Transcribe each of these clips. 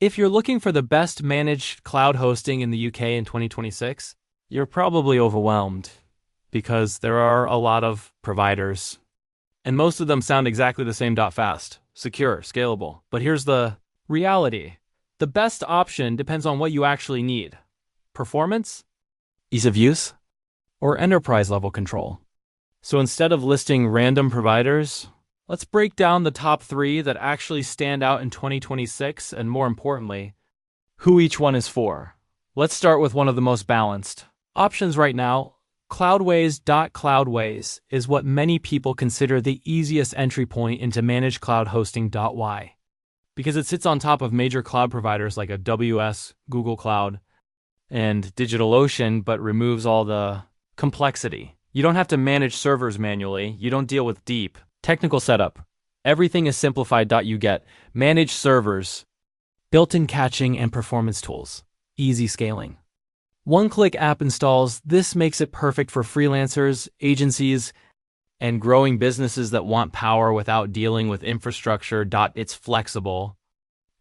If you're looking for the best managed cloud hosting in the UK in 2026, you're probably overwhelmed because there are a lot of providers, and most of them sound exactly the same. Fast, secure, scalable. But here's the reality. The best option depends on what you actually need. Performance, ease of use, or enterprise-level control. So instead of listing random providers, let's break down the top 3 that actually stand out in 2026, and more importantly, who each one is for. Let's start with one of the most balanced options right now. Cloudways is what many people consider the easiest entry point into managed cloud hosting. Why? Because it sits on top of major cloud providers like AWS, Google Cloud, and DigitalOcean, but removes all the complexity. You don't have to manage servers manually. You don't deal with deep technical setup. Everything is simplified. You get managed servers, built-in caching and performance tools, easy scaling. One-click app installs. This makes it perfect for freelancers, agencies, and growing businesses that want power without dealing with infrastructure. It's flexible,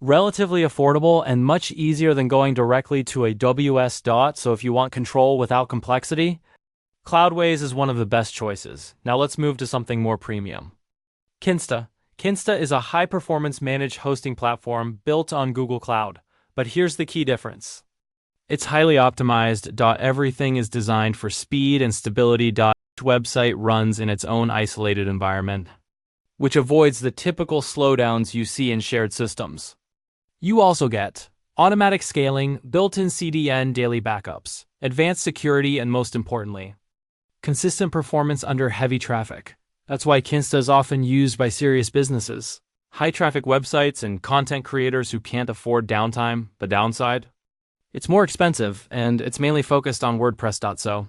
relatively affordable, and much easier than going directly to AWS. So if you want control without complexity, Cloudways is one of the best choices. Now let's move to something more premium. Kinsta. Kinsta is a high-performance managed hosting platform built on Google Cloud. But here's the key difference. It's highly optimized. Everything is designed for speed and stability. Each website runs in its own isolated environment, which avoids the typical slowdowns you see in shared systems. You also get automatic scaling, built-in CDN daily backups, advanced security, and most importantly, consistent performance under heavy traffic. That's why Kinsta is often used by serious businesses, high-traffic websites, and content creators who can't afford downtime. The downside? It's more expensive, and it's mainly focused on WordPress. So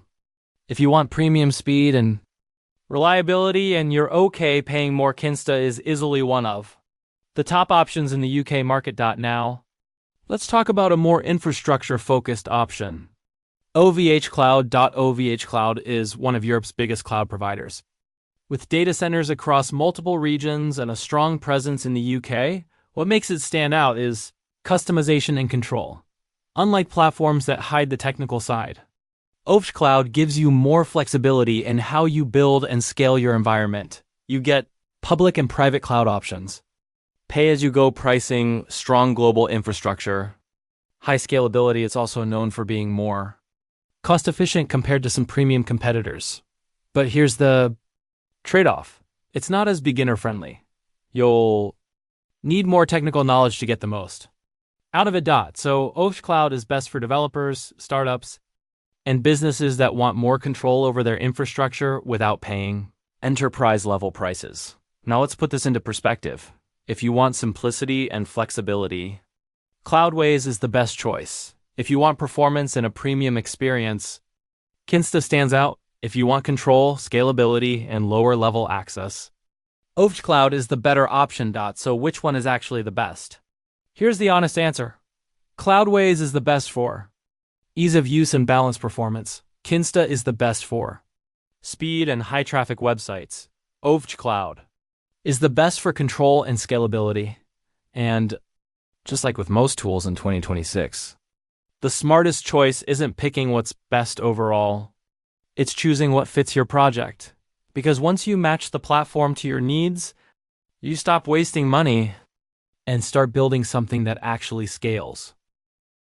if you want premium speed and reliability and you're okay paying more, Kinsta is easily one of the top options in the UK market. Now, let's talk about a more infrastructure-focused option. OVH Cloud. OVH Cloud is one of Europe's biggest cloud providers. With data centers across multiple regions and a strong presence in the UK, what makes it stand out is customization and control. Unlike platforms that hide the technical side, OVH Cloud gives you more flexibility in how you build and scale your environment. You get public and private cloud options, pay-as-you-go pricing, strong global infrastructure, high scalability. It's also known for being more cost-efficient compared to some premium competitors. But here's the trade-off. It's not as beginner-friendly. You'll need more technical knowledge to get the most out of it. So OVH Cloud is best for developers, startups, and businesses that want more control over their infrastructure without paying enterprise-level prices. Now let's put this into perspective. If you want simplicity and flexibility, Cloudways is the best choice. If you want performance and a premium experience, Kinsta stands out. If you want control, scalability, and lower-level access, OVH Cloud is the better option. So which one is actually the best? Here's the honest answer. Cloudways is the best for ease of use and balanced performance. Kinsta is the best for speed and high-traffic websites. OVH Cloud is the best for control and scalability. And just like with most tools in 2026, the smartest choice isn't picking what's best overall. It's choosing what fits your project. Because once you match the platform to your needs, you stop wasting money and start building something that actually scales.